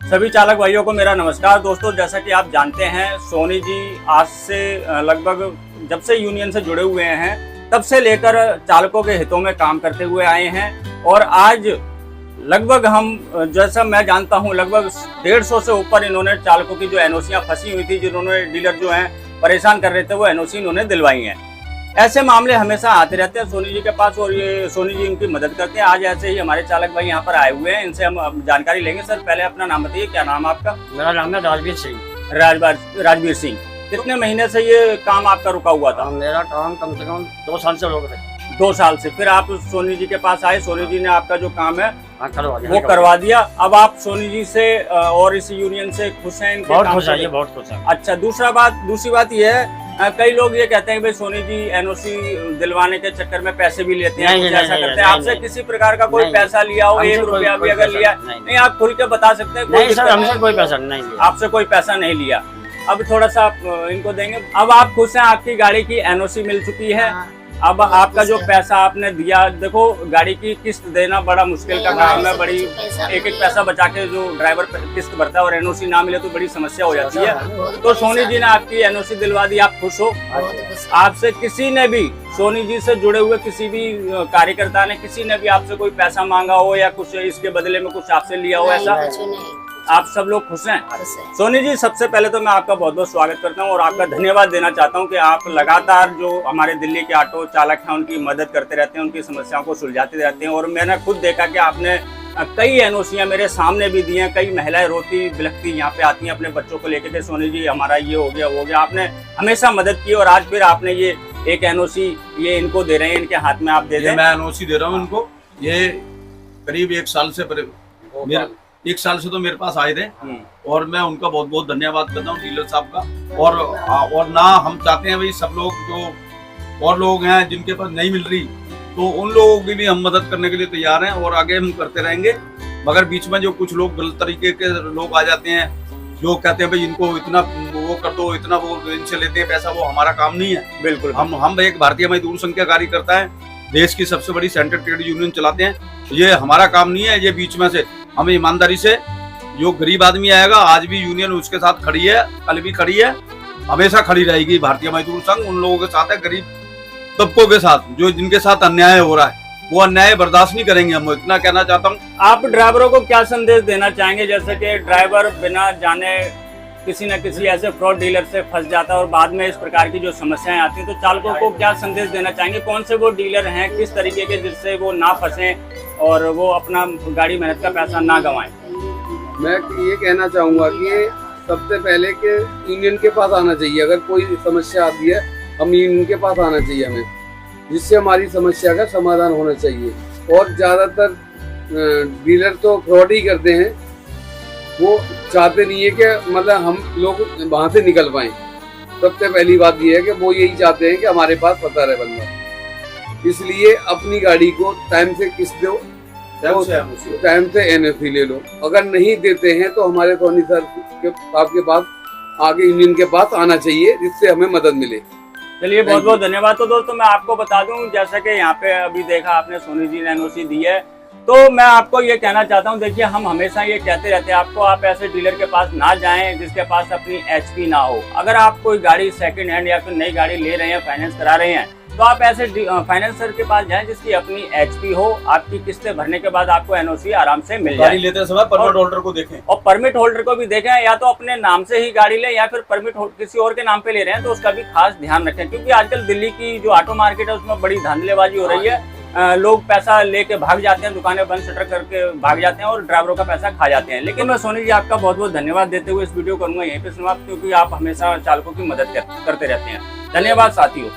सभी चालक भाइयों को मेरा नमस्कार। दोस्तों, जैसा कि आप जानते हैं, सोनी जी आज से लगभग जब से यूनियन से जुड़े हुए हैं तब से लेकर चालकों के हितों में काम करते हुए आए हैं। और आज लगभग जैसा मैं जानता हूं, लगभग 150 से ऊपर इन्होंने चालकों की जो एनओसियां फंसी हुई थी, जिन्होंने डीलर जो हैं परेशान कर रहे थे, वो एनओसी इन्होंने दिलवाई हैं। ऐसे मामले हमेशा आते रहते हैं सोनी जी के पास और ये सोनी जी इनकी मदद करते हैं। आज ऐसे ही हमारे चालक भाई यहाँ पर आए हुए हैं, इनसे हम जानकारी लेंगे। सर, पहले अपना नाम बताइए, क्या नाम है आपका? मेरा नाम है राजवीर सिंह। राजवीर सिंह, कितने महीने से ये काम आपका रुका हुआ था? मेरा काम कम से कम 2 साल से रोक रहे। 2 साल से। फिर आप सोनी जी के पास आए, सोनी जी ने आपका जो काम है वो करवा दिया। अब आप सोनी जी से और इस यूनियन से खुश हैं? इनके बहुत खुश है, बहुत खुश है। अच्छा, दूसरी बात ये है, कई लोग ये कहते हैं भाई सोनी जी एनओसी दिलवाने के चक्कर में पैसे भी लेते हैं, कुछ ऐसा करते हैं। आपसे किसी प्रकार का कोई पैसा लिया हो, 1 रुपया भी अगर लिया? नहीं, आप खुल के बता सकते हैं। नहीं सर, हमसे कोई पैसा नहीं लिया। आपसे कोई पैसा नहीं लिया। अब थोड़ा सा आप इनको देंगे। अब आप खुश हैं, आपकी गाड़ी की एनओसी मिल चुकी है। अब आपका जो पैसा आपने दिया, देखो गाड़ी की किस्त देना बड़ा मुश्किल का काम है। बड़ी एक पैसा बचा के जो ड्राइवर किस्त भरता है और एनओसी ना मिले तो बड़ी समस्या हो जाती है। तो सोनी जी ने आपकी एनओसी दिलवा दी, आप खुश हो? आपसे किसी ने भी, सोनी जी से जुड़े हुए किसी भी कार्यकर्ता ने, किसी ने भी आपसे कोई पैसा मांगा हो या कुछ इसके बदले में कुछ आपसे लिया हो, ऐसा? आप सब लोग खुश हैं? सोनी जी, सबसे पहले तो मैं आपका बहुत बहुत स्वागत करता हूं और आपका धन्यवाद देना चाहता हूं कि आप लगातार जो हमारे दिल्ली के ऑटो चालक हैं उनकी मदद करते रहते हैं, उनकी समस्याओं को सुलझाते रहते हैं। और मैंने खुद देखा कि आपने कई एनओसियां मेरे सामने भी दी हैं। कई महिलाएं रोती बिलखती यहाँ पे आती हैं अपने बच्चों को लेकर के, सोनी जी हमारा ये हो गया वो हो गया। आपने हमेशा मदद की और आज फिर आपने ये एक एनओसी ये इनको दे रहे हैं, इनके हाथ में आप दे दें। मैं एनओसी दे रहा हूँ इनको। ये करीब 1 साल से 1 साल से तो मेरे पास आए थे और मैं उनका बहुत बहुत धन्यवाद करता हूँ, डीलर साहब का। और ना हम चाहते हैं भाई सब लोग जो और लोग हैं जिनके पास नहीं मिल रही, तो उन लोगों की भी हम मदद करने के लिए तैयार हैं और आगे हम करते रहेंगे। मगर बीच में जो कुछ लोग गलत तरीके के लोग आ जाते हैं, जो कहते हैं भाई इनको इतना वो कर दो, इतना वो इनसे लेते हैं पैसा, वो हमारा काम नहीं है। बिल्कुल, हम एक भारतीय मजदूर संघ का कार्यकर्ता है, देश की सबसे बड़ी सेंट्रल ट्रेड यूनियन चलाते हैं। ये हमारा काम नहीं है। ये बीच में से हमें ईमानदारी से, जो गरीब आदमी आएगा, आज भी यूनियन उसके साथ खड़ी है, कल भी खड़ी है, हमेशा खड़ी रहेगी। भारतीय मजदूर संघ उन लोगों के साथ है, गरीब तबकों के साथ, जो जिनके साथ अन्याय हो रहा है, वो अन्याय बर्दाश्त नहीं करेंगे। हम इतना कहना चाहता हूँ। आप ड्राइवरों को क्या संदेश देना चाहेंगे? जैसे कि ड्राइवर बिना जाने किसी न किसी ऐसे फ्रॉड डीलर से फंस जाता है और बाद में इस प्रकार की जो समस्याएं आती हैं, तो चालकों को क्या संदेश देना चाहेंगे? कौन से वो डीलर हैं, किस तरीके के, जिससे वो ना फंसे और वो अपना गाड़ी मेहनत का पैसा ना गंवाएं? मैं ये कहना चाहूँगा कि सबसे पहले कि यूनियन के पास आना चाहिए। अगर कोई समस्या आती है, हम यूनियन के पास आना चाहिए हमें, जिससे हमारी समस्या का समाधान होना चाहिए। और ज़्यादातर डीलर तो फ्रॉड ही करते हैं, वो चाहते नहीं है कि मतलब हम लोग वहाँ से निकल पाएं। सबसे पहली बात ये है कि वो यही चाहते हैं कि हमारे पास पता रहे बंदा। इसलिए अपनी गाड़ी को टाइम से किस्त दो, टाइम से एनओसी ले लो। अगर नहीं देते हैं तो हमारे सोनी सर के पास आगे यूनियन के पास आना चाहिए, जिससे हमें मदद मिले। चलिए, बहुत बहुत धन्यवाद। तो दोस्तों, मैं आपको बता दूं, जैसा कि यहाँ पे अभी देखा आपने, सोनी जी ने एनओसी दी है, तो मैं आपको ये कहना चाहता हूँ, देखिए हम हमेशा ये कहते रहते हैं आपको, आप ऐसे डीलर के पास ना जाएं जिसके पास अपनी एचपी ना हो। अगर आप कोई गाड़ी सेकंड हैंड या फिर नई गाड़ी ले रहे हैं, फाइनेंस करा रहे हैं, तो आप ऐसे फाइनेंसर के पास जाएं जिसकी अपनी एचपी हो। आपकी किस्तें भरने के बाद आपको एनओसी आराम से मिल जाए। गाड़ी लेते समय परमिट होल्डर को देखें, और परमिट होल्डर को भी देखें, या तो अपने नाम से ही गाड़ी लें या फिर परमिट किसी और के नाम पे ले रहे हैं तो उसका भी खास ध्यान रखें। क्योंकि आजकल दिल्ली की जो ऑटो मार्केट है उसमें बड़ी धांधलेबाजी हो रही है। लोग पैसा लेके भाग जाते हैं, दुकानें बंद शटर करके भाग जाते हैं और ड्राइवरों का पैसा खा जाते हैं। लेकिन मैं सोनी जी आपका बहुत बहुत धन्यवाद देते हुए इस वीडियो करूंगा यहीं पे समाप्त, क्योंकि आप हमेशा चालकों की मदद करते रहते हैं। धन्यवाद साथियों।